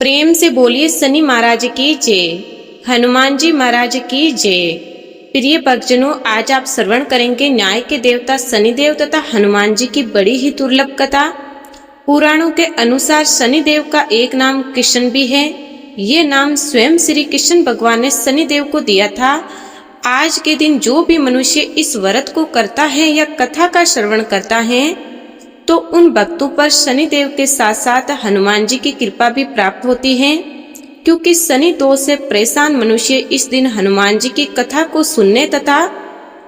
प्रेम से बोलिए शनि महाराज की जय, हनुमान जी महाराज की जय। प्रिय भक्तजनों, आज आप श्रवण करेंगे न्याय के देवता शनिदेव तथा हनुमान जी की बड़ी ही दुर्लभ कथा। पुराणों के अनुसार शनिदेव का एक नाम किशन भी है। ये नाम स्वयं श्री कृष्ण भगवान ने शनिदेव को दिया था। आज के दिन जो भी मनुष्य इस व्रत को करता है या कथा का श्रवण करता है तो उन भक्तों पर शनिदेव के साथ साथ हनुमान जी की कृपा भी प्राप्त होती है, क्योंकि शनि दोष से परेशान मनुष्य इस दिन हनुमान जी की कथा को सुनने तथा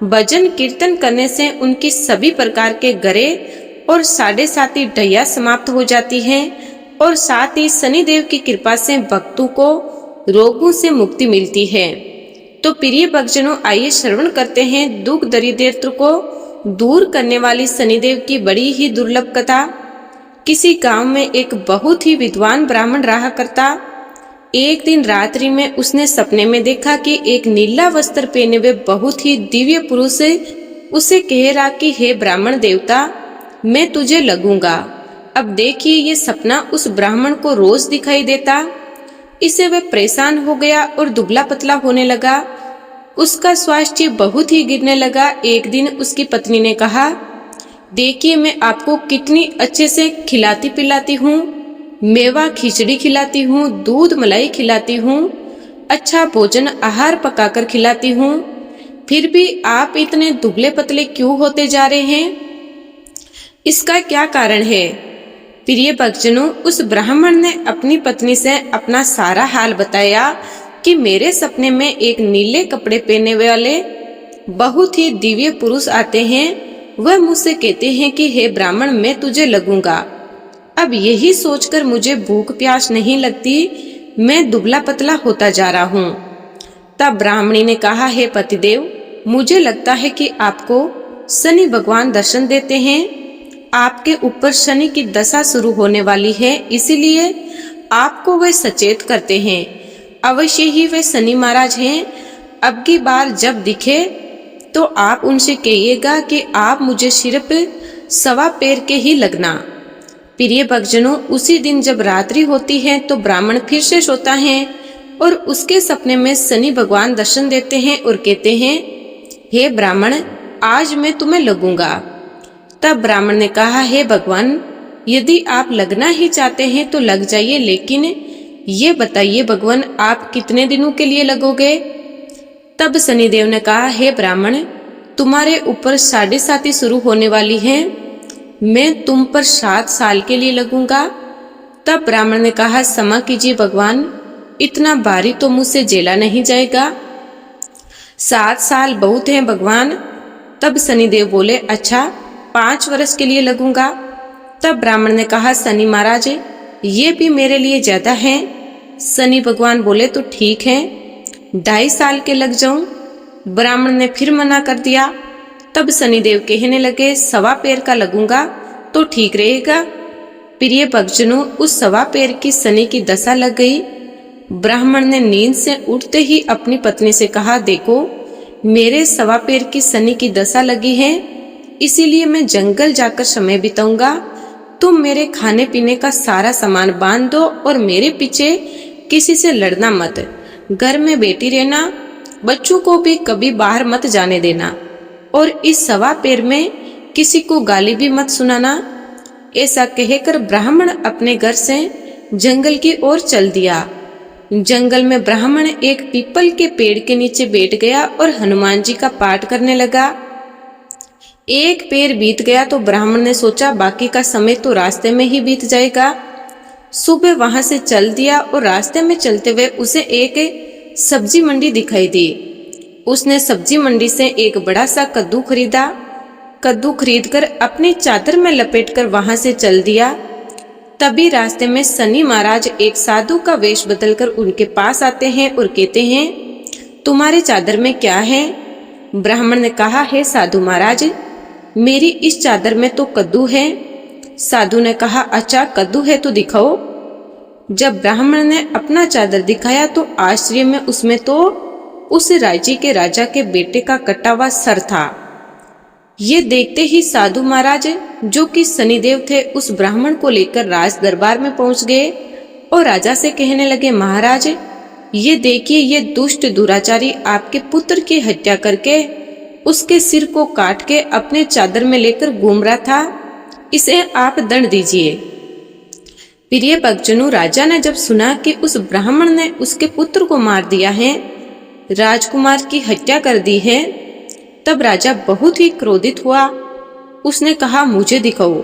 भजन कीर्तन करने से उनकी सभी प्रकार के गरे और साढ़े साती ढैया समाप्त हो जाती है और साथ ही शनिदेव की कृपा से भक्तों को रोगों से मुक्ति मिलती है। तो प्रिय भक्तजनों, आइए श्रवण करते हैं दुख दरिद्र को दूर करने वाली शनिदेव की बड़ी ही दुर्लभ कथा। किसी गांव में एक बहुत ही विद्वान ब्राह्मण रहा करता। एक दिन रात्रि में उसने सपने में देखा कि एक नीला वस्त्र पहने हुए बहुत ही दिव्य पुरुष उसे कह रहा कि हे ब्राह्मण देवता, मैं तुझे लगूंगा। अब देखिए, ये सपना उस ब्राह्मण को रोज दिखाई देता। इससे वह परेशान हो गया और दुबला पतला होने लगा। उसका स्वास्थ्य बहुत ही गिरने लगा। एक दिन उसकी पत्नी ने कहा, देखिए मैं आपको कितनी अच्छे से खिलाती पिलाती हूँ, मेवा खिचड़ी खिलाती हूँ, दूध मलाई खिलाती हूँ, अच्छा भोजन आहार पकाकर खिलाती हूँ, फिर भी आप इतने दुबले पतले क्यों होते जा रहे हैं? इसका क्या कारण है? प्रिय भक्तजनों, उस ब्राह्मण ने अपनी पत्नी से अपना सारा हाल बताया कि मेरे सपने में एक नीले कपड़े पहने वाले बहुत ही दिव्य पुरुष आते हैं। वह मुझसे कहते हैं कि हे ब्राह्मण, मैं तुझे लगूंगा। अब यही सोचकर मुझे भूख प्यास नहीं लगती, मैं दुबला पतला होता जा रहा हूँ। तब ब्राह्मणी ने कहा, हे पतिदेव, मुझे लगता है कि आपको शनि भगवान दर्शन देते हैं। आपके ऊपर शनि की दशा शुरू होने वाली है, इसीलिए आपको वह सचेत करते हैं। अवश्य ही वे शनि महाराज हैं। अब की बार जब दिखे तो आप उनसे कहिएगा कि आप मुझे सिर्फ 1.25 पैर के ही लगना। प्रिय भक्तजनों, उसी दिन जब रात्रि होती है तो ब्राह्मण फिर से सोता है और उसके सपने में शनि भगवान दर्शन देते हैं और कहते हैं, हे ब्राह्मण, आज मैं तुम्हें लगूंगा। तब ब्राह्मण ने कहा, हे भगवान, यदि आप लगना ही चाहते हैं तो लग जाइए, लेकिन ये बताइए भगवान, आप कितने दिनों के लिए लगोगे? तब शनिदेव ने कहा, हे ब्राह्मण, तुम्हारे ऊपर साढ़े साती शुरू होने वाली है, मैं तुम पर 7 साल के लिए लगूंगा। तब ब्राह्मण ने कहा, क्षमा कीजिए भगवान, इतना भारी तो मुझसे झेला नहीं जाएगा, 7 साल बहुत है भगवान। तब शनिदेव बोले, अच्छा 5 वर्ष के लिए लगूंगा। तब ब्राह्मण ने कहा, शनि महाराज, ये भी मेरे लिए ज्यादा है। शनि भगवान बोले, तो ठीक है, 2.5 साल के लग जाऊं। ब्राह्मण ने फिर मना कर दिया। तब शनिदेव कहने लगे, 1.25 पैर का लगूंगा तो ठीक रहेगा। प्रिय भक्तजनों, उस 1.25 पैर की शनि की दशा लग गई। ब्राह्मण ने नींद से उठते ही अपनी पत्नी से कहा, देखो मेरे 1.25 पैर की शनि की दशा लगी है, इसीलिए मैं जंगल जाकर समय बिताऊंगा। तुम मेरे खाने पीने का सारा सामान बांध दो और मेरे पीछे किसी से लड़ना मत, घर में बैठी रहना, बच्चों को भी कभी बाहर मत जाने देना और इस 1.25 पैर में किसी को गाली भी मत सुनाना। ऐसा कहकर ब्राह्मण अपने घर से जंगल की ओर चल दिया। जंगल में ब्राह्मण एक पीपल के पेड़ के नीचे बैठ गया और हनुमान जी का पाठ करने लगा। 1 पैर बीत गया तो ब्राह्मण ने सोचा, बाकी का समय तो रास्ते में ही बीत जाएगा। सुबह वहां से चल दिया और रास्ते में चलते हुए उसे एक सब्जी मंडी दिखाई दी। उसने सब्जी मंडी से एक बड़ा सा कद्दू खरीदा। कद्दू खरीदकर अपनी चादर में लपेटकर वहां से चल दिया। तभी रास्ते में शनि महाराज एक साधु का वेश बदलकर उनके पास आते हैं और कहते हैं, तुम्हारे चादर में क्या है? ब्राह्मण ने कहा, हे साधु महाराज, मेरी इस चादर में तो कद्दू है। साधु ने कहा, अच्छा कद्दू है तो दिखाओ। जब ब्राह्मण ने अपना चादर दिखाया तो आश्चर्य में उसमें तो उस राज्य के राजा के बेटे का कटा हुआ सर था। ये देखते ही साधु महाराज, जो कि शनिदेव थे, उस ब्राह्मण को लेकर राज दरबार में पहुंच गए और राजा से कहने लगे, महाराज ये देखिए, ये दुष्ट दुराचारी आपके पुत्र की हत्या करके उसके सिर को काट के अपने चादर में लेकर घूम रहा था, इसे आप दंड दीजिए। प्रिय भक्तजनों, राजा ने जब सुना कि उस ब्राह्मण ने उसके पुत्र को मार दिया है, राजकुमार की हत्या कर दी है, तब राजा बहुत ही क्रोधित हुआ। उसने कहा, मुझे दिखाओ,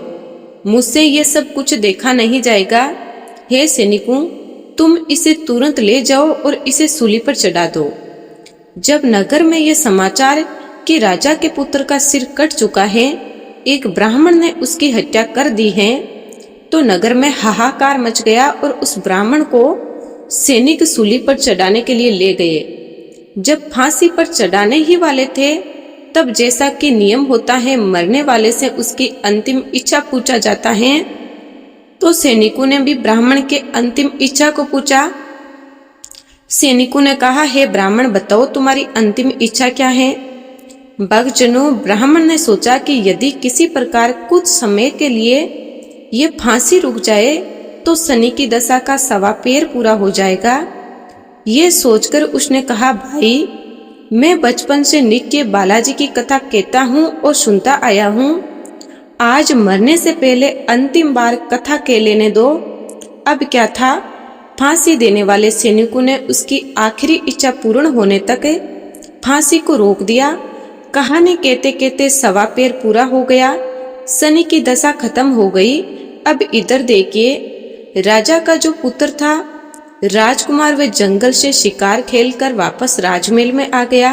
मुझसे ये सब कुछ देखा नहीं जाएगा। हे सैनिकों, तुम इसे तुरंत ले जाओ और इसे सूली पर चढ़ा दो। जब नगर में यह समाचार कि राजा के पुत्र का सिर कट चुका है, एक ब्राह्मण ने उसकी हत्या कर दी है, तो नगर में हाहाकार मच गया और उस ब्राह्मण को सैनिक सूली पर चढ़ाने के लिए ले गए। जब फांसी पर चढ़ाने ही वाले थे, तब जैसा कि नियम होता है, मरने वाले से उसकी अंतिम इच्छा पूछा जाता है, तो सैनिकों ने भी ब्राह्मण के अंतिम इच्छा को पूछा। सैनिकों ने कहा, हे ब्राह्मण, बताओ तुम्हारी अंतिम इच्छा क्या है। भक्तजनों, ब्राह्मण ने सोचा कि यदि किसी प्रकार कुछ समय के लिए ये फांसी रुक जाए तो शनि की दशा का 1.25 पैर पूरा हो जाएगा। ये सोचकर उसने कहा, भाई, मैं बचपन से नित्य बालाजी की कथा कहता हूँ और सुनता आया हूँ। आज मरने से पहले अंतिम बार कथा कह लेने दो। अब क्या था, फांसी देने वाले सैनिकों ने उसकी आखिरी इच्छा पूर्ण होने तक फांसी को रोक दिया। कहानी कहते कहते 1.25 पैर पूरा हो गया, शनि की दशा खत्म हो गई। अब इधर देखिए, राजा का जो पुत्र था राजकुमार, वे जंगल से शिकार खेलकर वापस राजमहल में आ गया।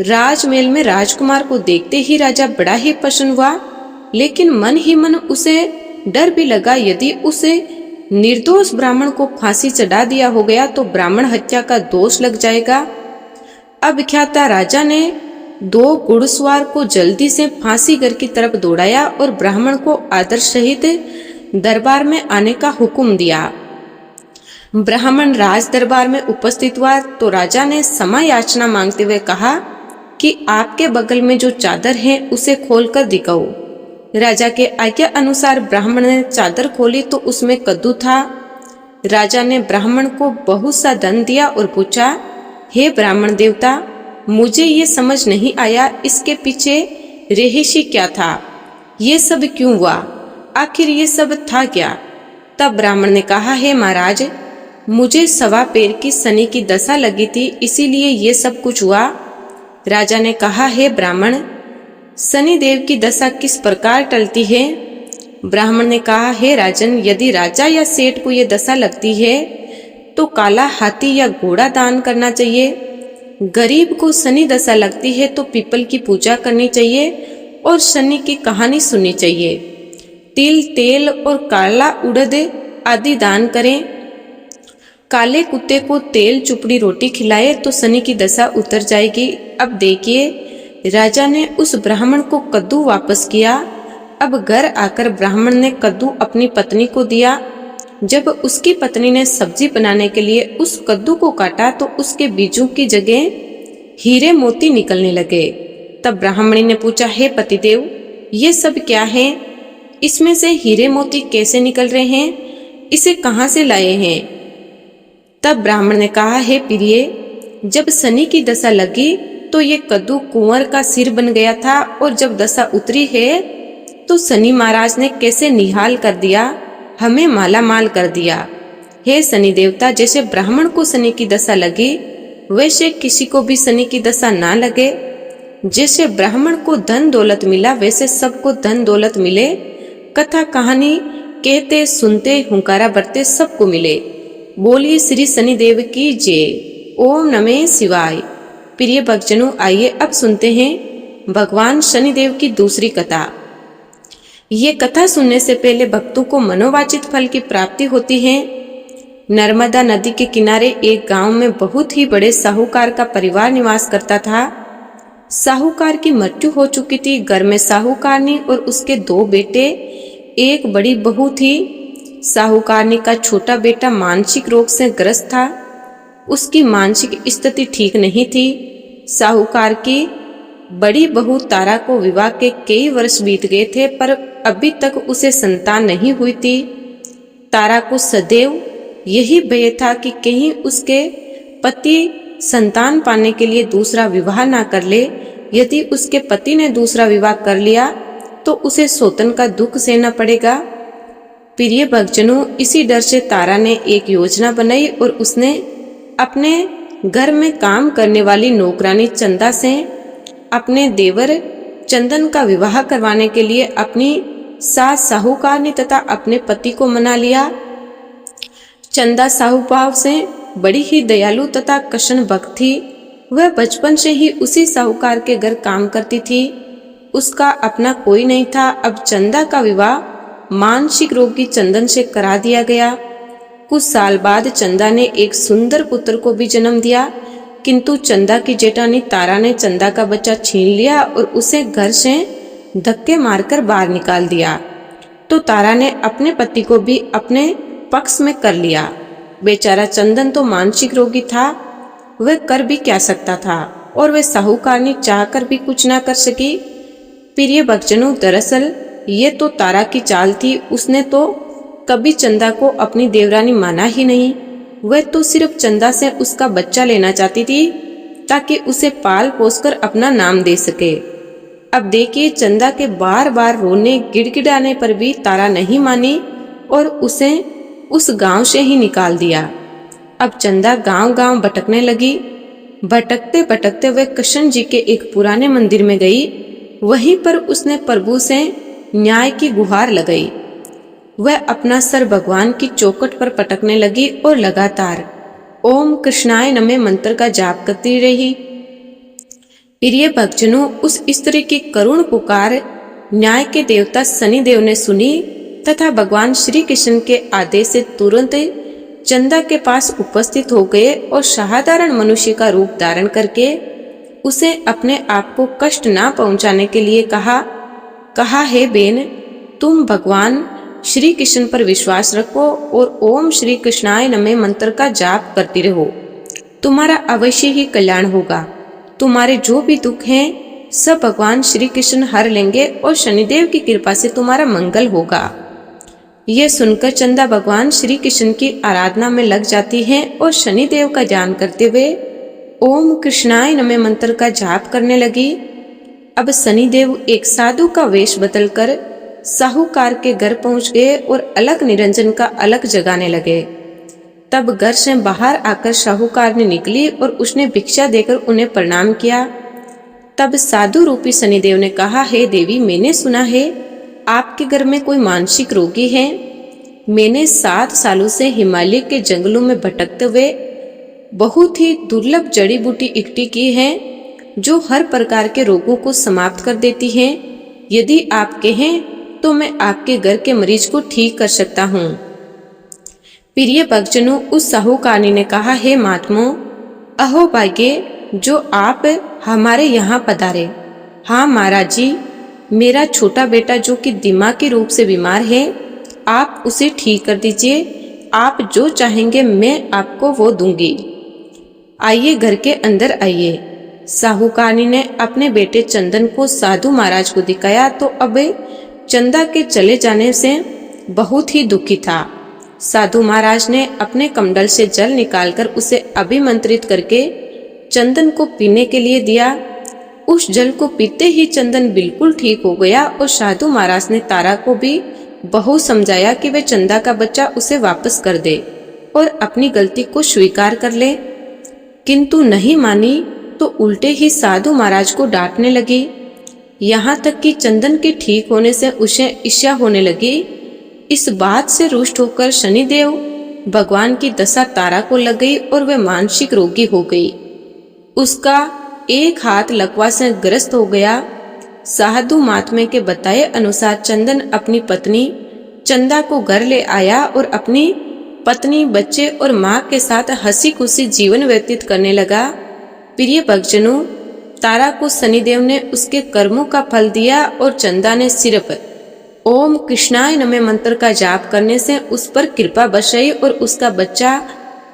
राजमहल में राजकुमार को देखते ही राजा बड़ा ही प्रसन्न हुआ, लेकिन मन ही मन उसे डर भी लगा, यदि उसे निर्दोष ब्राह्मण को फांसी चढ़ा दिया हो गया तो ब्राह्मण हत्या का दोष लग जाएगा। अब क्या था, राजा ने 2 घुड़सवार को जल्दी से फांसी घर की तरफ दौड़ाया और ब्राह्मण को आदर सहित दरबार में आने का हुक्म दिया। ब्राह्मण राज दरबार में उपस्थित हुआ तो राजा ने क्षमा याचना मांगते हुए कहा कि आपके बगल में जो चादर है उसे खोलकर दिखाओ। राजा के आज्ञा अनुसार ब्राह्मण ने चादर खोली तो उसमें कद्दू था। राजा ने ब्राह्मण को बहुत सा धन दिया और पूछा, हे ब्राह्मण देवता, मुझे ये समझ नहीं आया, इसके पीछे रहस्य क्या था, ये सब क्यों हुआ, आखिर ये सब था क्या। तब ब्राह्मण ने कहा, हे महाराज, मुझे 1.25 पैर की शनि की दशा लगी थी, इसीलिए ये सब कुछ हुआ। राजा ने कहा, हे ब्राह्मण, शनि देव की दशा किस प्रकार टलती है। ब्राह्मण ने कहा, हे राजन, यदि राजा या सेठ को ये दशा लगती है तो काला हाथी या घोड़ा दान करना चाहिए। गरीब को शनि दशा लगती है तो पीपल की पूजा करनी चाहिए और शनि की कहानी सुननी चाहिए। तिल, तेल और काला उड़द आदि दान करें। काले कुत्ते को तेल चुपड़ी रोटी खिलाए तो शनि की दशा उतर जाएगी। अब देखिए, राजा ने उस ब्राह्मण को कद्दू वापस किया। अब घर आकर ब्राह्मण ने कद्दू अपनी पत्नी को दिया। जब उसकी पत्नी ने सब्जी बनाने के लिए उस कद्दू को काटा तो उसके बीजों की जगह हीरे मोती निकलने लगे। तब ब्राह्मणी ने पूछा, हे पतिदेव, ये सब क्या है, इसमें से हीरे मोती कैसे निकल रहे हैं, इसे कहाँ से लाए हैं। तब ब्राह्मण ने कहा, हे प्रिय, जब शनि की दशा लगी तो ये कद्दू कुंवर का सिर बन गया था और जब दशा उतरी है तो शनि महाराज ने कैसे निहाल कर दिया, हमें माला माल कर दिया। हे शनि देवता, जैसे ब्राह्मण को शनि की दशा लगी वैसे किसी को भी शनि की दशा ना लगे। जैसे ब्राह्मण को धन दौलत मिला वैसे सबको धन दौलत मिले। कथा कहानी कहते सुनते हुंकारा भरते सबको मिले। बोलिए श्री शनिदेव की जय। ओम नमः शिवाय। प्रिय भक्तजनों, आइए अब सुनते हैं भगवान शनिदेव की दूसरी कथा। ये कथा सुनने से पहले भक्तों को मनोवांछित फल की प्राप्ति होती है। नर्मदा नदी के किनारे एक गांव में बहुत ही बड़े साहूकार का परिवार निवास करता था। साहूकार की मृत्यु हो चुकी थी। घर में साहूकारनी और उसके 2 बेटे, एक बड़ी बहू थी। साहूकारनी का छोटा बेटा मानसिक रोग से ग्रस्त था। उसकी मानसिक स्थिति ठीक नहीं थी। साहूकार की बड़ी बहू तारा को विवाह के कई वर्ष बीत गए थे, पर अभी तक उसे संतान नहीं हुई थी। तारा को सदैव यही भय था कि कहीं उसके पति संतान पाने के लिए दूसरा विवाह ना कर ले। यदि उसके पति ने दूसरा विवाह कर लिया तो उसे सौतन का दुख सहना पड़ेगा। प्रिय भक्तजनों, इसी डर से तारा ने एक योजना बनाई और उसने अपने घर में काम करने वाली नौकरानी चंदा से अपने देवर चंदन का विवाह करवाने के लिए अपनी सास साहूकारनी तथा अपने पति को मना लिया। चंदा साहूभाव से बड़ी ही दयालु तथा कृष्ण भक्त थी। वह बचपन से ही उसी साहूकार के घर काम करती थी। उसका अपना कोई नहीं था। अब चंदा का विवाह मानसिक रोगी चंदन से करा दिया गया। कुछ साल बाद चंदा ने एक सुंदर पुत्र को भी जन्म दिया, किंतु चंदा की जेठानी तारा ने चंदा का बच्चा छीन लिया और उसे घर से धक्के मारकर बाहर निकाल दिया। तो तारा ने अपने पति को भी अपने पक्ष में कर लिया। बेचारा चंदन तो मानसिक रोगी था, वह कर भी क्या सकता था, और वह साहूकारनी चाहकर भी कुछ ना कर सकी। प्रिय भक्तजनों, दरअसल ये तो तारा की चाल थी। उसने तो कभी चंदा को अपनी देवरानी माना ही नहीं। वह तो सिर्फ चंदा से उसका बच्चा लेना चाहती थी ताकि उसे पाल पोसकर अपना नाम दे सके। अब देखिए, चंदा के बार बार रोने गिड़गिड़ाने पर भी तारा नहीं मानी और उसे उस गांव से ही निकाल दिया। अब चंदा गांव गांव भटकने लगी। भटकते भटकते वह कृष्ण जी के एक पुराने मंदिर में गई। वहीं पर उसने प्रभु से न्याय की गुहार लगाई। वह अपना सर भगवान की चौखट पर पटकने लगी और लगातार ओम कृष्णाय नमः मंत्र का जाप करती रही। प्रिय भक्तजनों, उस स्त्री की करुण पुकार न्याय के देवता शनिदेव ने सुनी तथा भगवान श्री कृष्ण के आदेश से तुरंत चंदा के पास उपस्थित हो गए और साधारण मनुष्य का रूप धारण करके उसे अपने आप को कष्ट ना पहुंचाने के लिए कहा हे बेन, तुम भगवान श्री कृष्ण पर विश्वास रखो और ओम श्री कृष्णाय नमः मंत्र का जाप करती रहो। तुम्हारा अवश्य ही कल्याण होगा। तुम्हारे जो भी दुख हैं सब भगवान श्री कृष्ण हर लेंगे और शनिदेव की कृपा से तुम्हारा मंगल होगा। यह सुनकर चंदा भगवान श्री कृष्ण की आराधना में लग जाती है और शनिदेव का ध्यान करते हुए ओम कृष्णाय नमः मंत्र का जाप करने लगी। अब शनिदेव एक साधु का वेश बदलकर साहूकार के घर पहुंच गए और अलग निरंजन का अलग जगाने लगे। तब घर से बाहर आकर साहूकार ने निकली और उसने भिक्षा देकर उन्हें प्रणाम किया। तब साधु रूपी शनिदेव ने कहा, हे देवी, मैंने सुना है आपके घर में कोई मानसिक रोगी है। मैंने 7 सालों से हिमालय के जंगलों में भटकते हुए बहुत ही दुर्लभ जड़ी बूटी इकट्ठी की है जो हर प्रकार के रोगों को समाप्त कर देती है। यदि आप कहें तो मैं आपके घर के मरीज को ठीक कर सकता हूँ। प्रिय भक्तजनों, उस साहूकारनी ने कहा, हे महात्मो, अहो भाग्य जो आप हमारे यहाँ पधारे। हाँ महाराज जी, मेरा छोटा बेटा जो कि दिमागी रूप से बीमार है, आप उसे ठीक कर दीजिए। आप जो चाहेंगे मैं आपको वो दूंगी। आइए, घर के अंदर आइए। साहूकारनी ने अपने बेटे चंदन को साधु महाराज को दिखाया तो अब चंदा के चले जाने से बहुत ही दुखी था। साधु महाराज ने अपने कमंडल से जल निकालकर उसे अभिमंत्रित करके चंदन को पीने के लिए दिया। उस जल को पीते ही चंदन बिल्कुल ठीक हो गया और साधु महाराज ने तारा को भी बहुत समझाया कि वह चंदा का बच्चा उसे वापस कर दे और अपनी गलती को स्वीकार कर ले, किंतु नहीं मानी तो उल्टे ही साधु महाराज को डांटने लगी। यहाँ तक कि चंदन के ठीक होने से उसे ईर्ष्या होने लगी। इस बात से रुष्ट होकर शनिदेव भगवान की दशा तारा को लग गई और वह मानसिक रोगी हो गई। उसका एक हाथ लकवा से ग्रस्त हो गया। साधु महात्मे के बताए अनुसार चंदन अपनी पत्नी चंदा को घर ले आया और अपनी पत्नी, बच्चे और माँ के साथ हंसी खुशी जीवन व्यतीत करने लगा। प्रिय भक्तजनों, तारा को शनिदेव ने उसके कर्मों का फल दिया और चंदा ने सिर्फ ओम कृष्णाय नमः मंत्र का जाप करने से उस पर कृपा बरसाई और उसका बच्चा,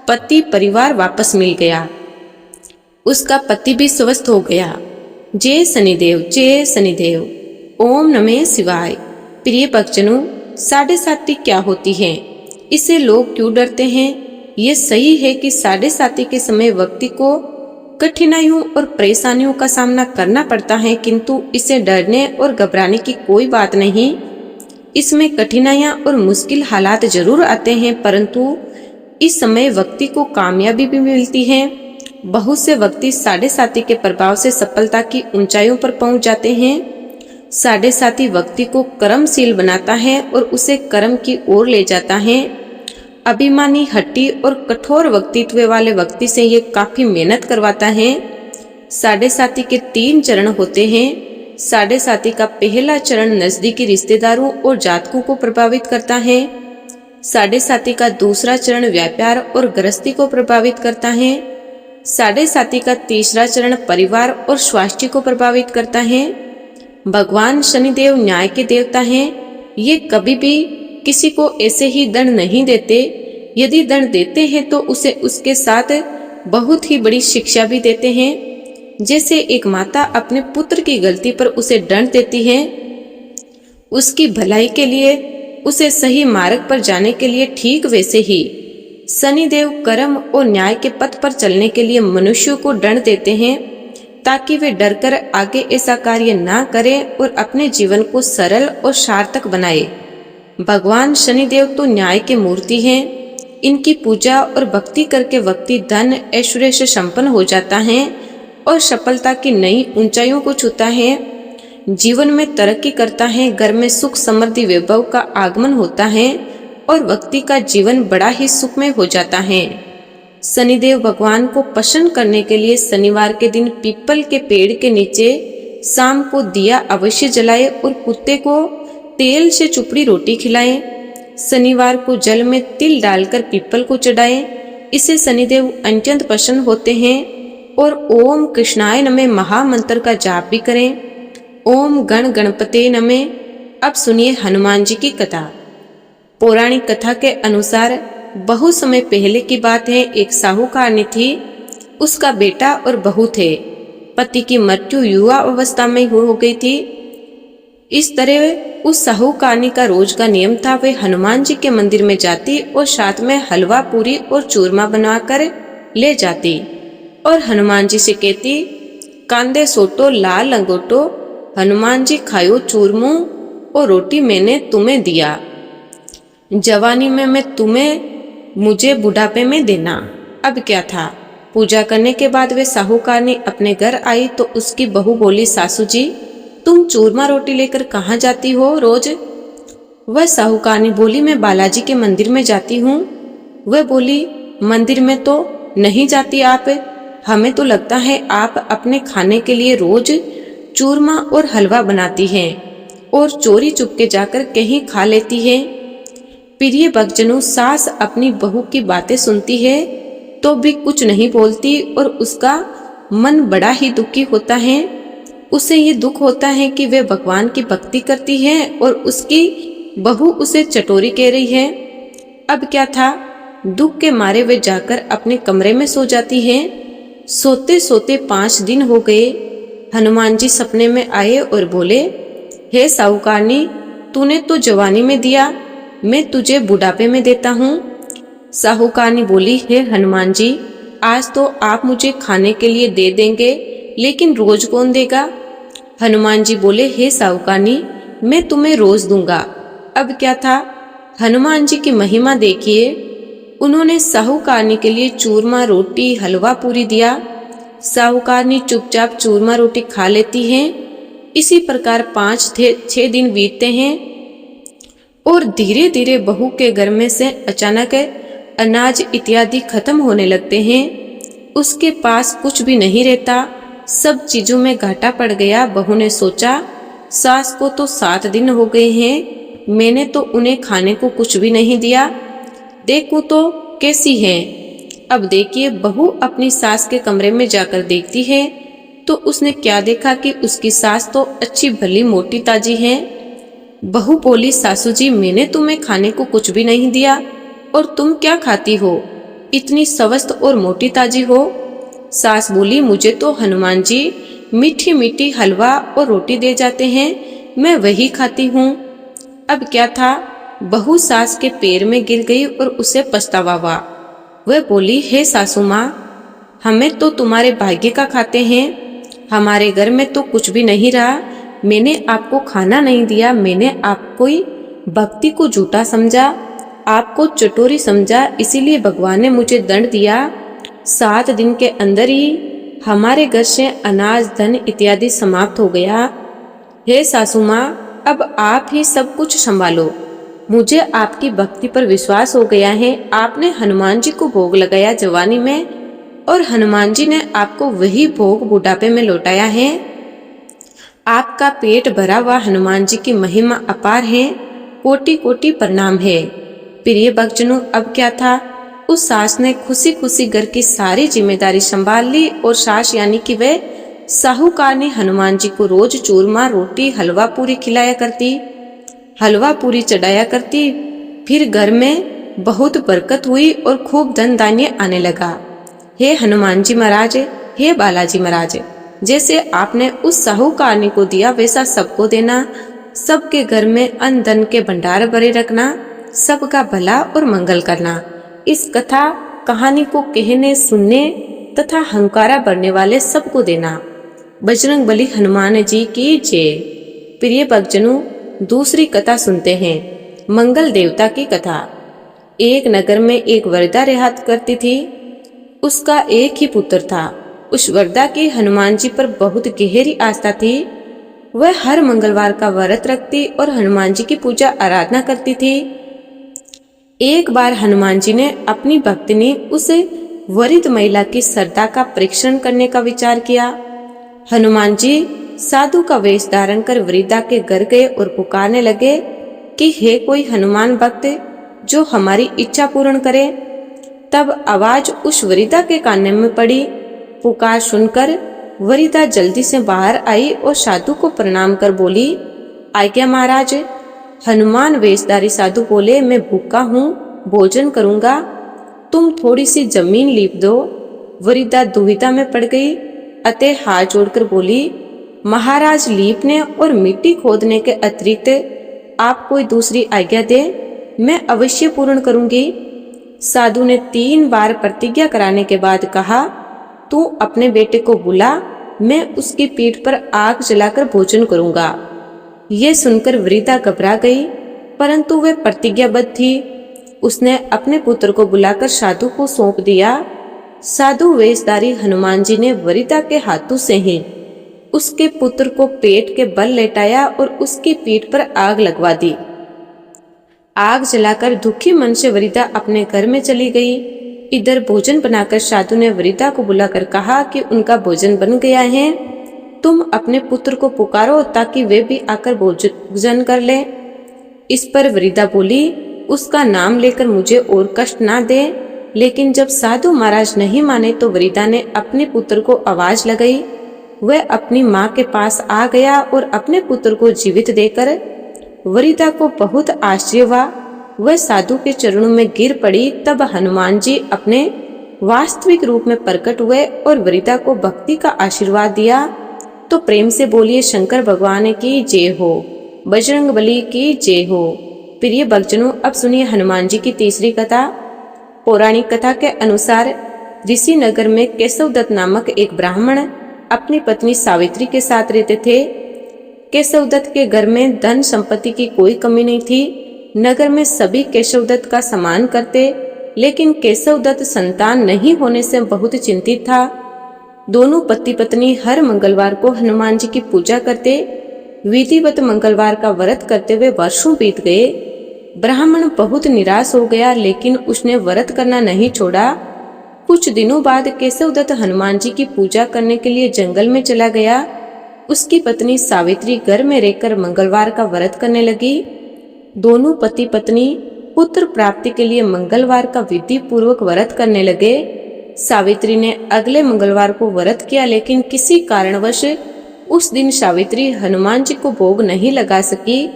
पति, परिवार वापस मिल गया। उसका पति भी स्वस्थ हो गया। जय शनिदेव, जय शनिदेव। ओम नमः शिवाय। प्रिय भक्तजनों, 7.5 क्या होती है? इससे लोग क्यों डरते हैं? ये सही है कि साढ़े साती के समय व्यक्ति को कठिनाइयों और परेशानियों का सामना करना पड़ता है, किंतु इसे डरने और घबराने की कोई बात नहीं। इसमें कठिनाइयां और मुश्किल हालात जरूर आते हैं, परंतु इस समय व्यक्ति को कामयाबी भी मिलती है। बहुत से व्यक्ति साढ़े साती के प्रभाव से सफलता की ऊंचाइयों पर पहुंच जाते हैं। साढ़े साती व्यक्ति को कर्मशील बनाता है और उसे कर्म की ओर ले जाता है। अभिमानी, हट्टी और कठोर व्यक्तित्व वाले व्यक्ति से ये काफी मेहनत करवाता है। साढ़े साती के 3 चरण होते हैं। साढ़े साती का पहला चरण नजदीकी रिश्तेदारों और जातकों को प्रभावित करता है। साढ़े साती का दूसरा चरण व्यापार और गृहस्थी को प्रभावित करता है। साढ़े साती का तीसरा चरण परिवार और स्वास्थ्य को प्रभावित करता है। भगवान शनिदेव न्याय के देवता हैं। ये कभी भी किसी को ऐसे ही दंड नहीं देते। यदि दंड देते हैं तो उसे उसके साथ बहुत ही बड़ी शिक्षा भी देते हैं। जैसे एक माता अपने पुत्र की गलती पर उसे दंड देती है, उसकी भलाई के लिए, उसे सही मार्ग पर जाने के लिए, ठीक वैसे ही शनिदेव कर्म और न्याय के पथ पर चलने के लिए मनुष्यों को दंड देते हैं, ताकि वे डरकर आगे ऐसा कार्य ना करें और अपने जीवन को सरल और सार्थक बनाए। भगवान शनिदेव तो न्याय के मूर्ति हैं। इनकी पूजा और भक्ति करके व्यक्ति धन ऐश्वर्य से संपन्न हो जाता है और सफलता की नई ऊंचाइयों को छूता है। जीवन में तरक्की करता है, घर में सुख समृद्धि वैभव का आगमन होता है और व्यक्ति का जीवन बड़ा ही सुखमय हो जाता है। शनिदेव भगवान को प्रसन्न करने के लिए शनिवार के दिन पीपल के पेड़ के नीचे शाम को दिया अवश्य जलाए और कुत्ते को तेल से चुपड़ी रोटी खिलाएं। शनिवार को जल में तिल डालकर पीपल को चढ़ाएं। इससे शनिदेव अत्यंत प्रसन्न होते हैं। और ओम कृष्णाय नमः महामंत्र का जाप भी करें। ओम गण गणपते नमः। अब सुनिए हनुमान जी की कथा। पौराणिक कथा के अनुसार बहुत समय पहले की बात है। एक साहूकारनी थी, उसका बेटा और बहू थे। पति की मृत्यु युवा अवस्था में हो गई थी। इस तरह उस साहूकारनी का रोज का नियम था, वे हनुमान जी के मंदिर में जाती और साथ में हलवा, पूरी और चूरमा बनाकर ले जाती और हनुमान जी से कहती, कांदे सोटो लाल लंगोटो, हनुमान जी खायो चूरमू और रोटी मैंने तुम्हें दिया। जवानी में मैं तुम्हें, मुझे बुढ़ापे में देना। अब क्या था, पूजा करने के बाद वे साहूकारनी अपने घर आई तो उसकी बहू बोली, सासू जी तुम चूरमा रोटी लेकर कहाँ जाती हो रोज? वह साहूकारनी बोली, मैं बालाजी के मंदिर में जाती हूँ। वह बोली, मंदिर में तो नहीं जाती आप, हमें तो लगता है आप अपने खाने के लिए रोज चूरमा और हलवा बनाती हैं और चोरी चुपके जाकर कहीं खा लेती है। प्रिय भक्तजनों, सास अपनी बहू की बातें सुनती है तो भी कुछ नहीं बोलती और उसका मन बड़ा ही दुखी होता है। उसे ये दुख होता है कि वे भगवान की भक्ति करती है और उसकी बहू उसे चटोरी कह रही है। अब क्या था, दुख के मारे वे जाकर अपने कमरे में सो जाती है। सोते सोते 5 दिन हो गए। हनुमान जी सपने में आए और बोले, हे साहूकारनी, तूने तो जवानी में दिया, मैं तुझे बुढ़ापे में देता हूँ। साहूकारनी बोली, हे हनुमान जी, आज तो आप मुझे खाने के लिए दे देंगे, लेकिन रोज कौन देगा? हनुमान जी बोले, हे साहूकारनी, मैं तुम्हें रोज दूंगा। अब क्या था, हनुमान जी की महिमा देखिए। उन्होंने साहूकारनी के लिए चूरमा रोटी हलवा पूरी दिया। साहूकारनी चुपचाप चूरमा रोटी खा लेती हैं। इसी प्रकार 5-6 दिन बीतते हैं और धीरे धीरे बहू के घर में से अचानक अनाज इत्यादि खत्म होने लगते हैं। उसके पास कुछ भी नहीं रहता, सब चीजों में घाटा पड़ गया। बहू ने सोचा, सास को तो 7 दिन हो गए हैं, मैंने तो उन्हें खाने को कुछ भी नहीं दिया, देखो तो कैसी है। अब देखिए, बहू अपनी सास के कमरे में जाकर देखती है तो उसने क्या देखा कि उसकी सास तो अच्छी भली मोटी ताजी है। बहू बोली, सासू जी, मैंने तुम्हें खाने को कुछ भी नहीं दिया और तुम क्या खाती हो, इतनी स्वस्थ और मोटी ताजी हो। सास बोली, मुझे तो हनुमान जी मीठी मीठी हलवा और रोटी दे जाते हैं, मैं वही खाती हूँ। अब क्या था, बहू सास के पैर में गिर गई और उसे पछतावा हुआ। वह बोली, हे सासू माँ, हमें तो तुम्हारे भाग्य का खाते हैं, हमारे घर में तो कुछ भी नहीं रहा। मैंने आपको खाना नहीं दिया, मैंने आपको भक्ति को झूठा समझा, आपको चटोरी समझा, इसीलिए भगवान ने मुझे दंड दिया। 7 दिन के अंदर ही हमारे घर से अनाज, धन इत्यादि समाप्त हो गया। हे सासू माँ, अब आप ही सब कुछ संभालो। मुझे आपकी भक्ति पर विश्वास हो गया है। आपने हनुमान जी को भोग लगाया जवानी में, और हनुमान जी ने आपको वही भोग बुढ़ापे में लौटाया है। आपका पेट भरा हुआ हनुमान जी की महिमा अपार है, कोटि कोटि प्रणाम है। प्रिय भक्तजनों, अब क्या था, उस सास ने खुशी खुशी घर की सारी जिम्मेदारी संभाल ली, और सास यानी कि वह साहूकार ने हनुमान जी को रोज चूरमा, रोटी, हलवा पूरी खिलाया करती, हलवा पूरी चढ़ाया करती। फिर घर में बहुत बरकत हुई और खूब धन धान्य आने लगा। हे हनुमान जी महाराज, हे बालाजी महाराज, जैसे आपने उस साहूकारनी को दिया वैसा सबको देना, सबके घर में अन्न धन के भंडार भरे रखना, सबका भला और मंगल करना। इस कथा कहानी को कहने, सुनने तथा हंकारा भरने वाले सबको देना। बजरंग बली हनुमान जी की जय। प्रिय भक्तजनों, दूसरी कथा सुनते हैं, मंगल देवता की कथा। एक नगर में एक वृद्धा रहा करती थी। उसका एक ही पुत्र था। उस वृद्धा की हनुमान जी पर बहुत गहरी आस्था थी। वह हर मंगलवार का व्रत रखती और हनुमान जी की पूजा आराधना करती थी। एक बार हनुमान जी ने अपनी भक्तिनी उस वृद्ध महिला की श्रद्धा का परीक्षण करने का विचार किया। हनुमान जी साधु का वेश धारण कर वृद्धा के घर गए और पुकारने लगे कि हे कोई हनुमान भक्त जो हमारी इच्छा पूर्ण करे। तब आवाज उस वृद्धा के कान में पड़ी। पुकार सुनकर वृद्धा जल्दी से बाहर आई और साधु को प्रणाम कर बोली, आज्ञा महाराज। हनुमान वेशधारी साधु बोले, मैं भूखा हूँ, भोजन करूंगा, तुम थोड़ी सी जमीन लीप दो। वृद्धा दुविधा में पड़ गई, अतः हाथ जोड़कर बोली, महाराज, लीपने और मिट्टी खोदने के अतिरिक्त आप कोई दूसरी आज्ञा दे, मैं अवश्य पूर्ण करूंगी। साधु ने 3 बार प्रतिज्ञा कराने के बाद कहा, तू अपने बेटे को बुला, मैं उसकी पीठ पर आग जलाकर भोजन करूंगा। ये सुनकर वृद्धा घबरा गई, परंतु वह प्रतिज्ञाबद्ध थी। उसने अपने पुत्र को बुलाकर साधु को सौंप दिया। साधु वेशधारी हनुमान जी ने वृद्धा के हाथों से ही उसके पुत्र को पेट के बल लेटाया और उसकी पीठ पर आग लगवा दी। आग जलाकर दुखी मन से वृद्धा अपने घर में चली गई। इधर भोजन बनाकर साधु ने वृद्धा को बुलाकर कहा कि उनका भोजन बन गया है, तुम अपने पुत्र को पुकारो ताकि वे भी आकर भोजन कर ले। इस पर वृद्धा बोली, उसका नाम लेकर मुझे और कष्ट ना दे। लेकिन जब साधु महाराज नहीं माने तो वृद्धा ने अपने पुत्र को आवाज लगाई। वह अपनी माँ के पास आ गया और अपने पुत्र को जीवित देकर वृद्धा को बहुत आश्चर्य हुआ। वह साधु के चरणों में गिर पड़ी। तब हनुमान जी अपने वास्तविक रूप में प्रकट हुए और वृद्धा को भक्ति का आशीर्वाद दिया। तो प्रेम से बोलिए, शंकर भगवान की जय हो, बजरंग बली की जय हो। प्रिय भक्तजनों, अब सुनिए हनुमान जी की तीसरी कथा। पौराणिक कथा के अनुसार ऋषि नगर में केशवदत्त नामक एक ब्राह्मण अपनी पत्नी सावित्री के साथ रहते थे। केशवदत्त के घर में धन संपत्ति की कोई कमी नहीं थी। नगर में सभी केशवदत्त का सम्मान करते, लेकिन केशवदत्त संतान नहीं होने से बहुत चिंतित था। दोनों पति पत्नी हर मंगलवार को हनुमान जी की पूजा करते। विधिवत मंगलवार का व्रत करते हुए वर्षों बीत गए। ब्राह्मण बहुत निराश हो गया, लेकिन उसने व्रत करना नहीं छोड़ा। कुछ दिनों बाद केशवदत्त हनुमान जी की पूजा करने के लिए जंगल में चला गया। उसकी पत्नी सावित्री घर में रहकर मंगलवार का व्रत करने लगी। दोनों पति पत्नी पुत्र प्राप्ति के लिए मंगलवार का विधि पूर्वक व्रत करने लगे। सावित्री ने अगले मंगलवार को व्रत किया, लेकिन किसी कारणवश उस दिन सावित्री हनुमान जी को भोग नहीं लगा सकी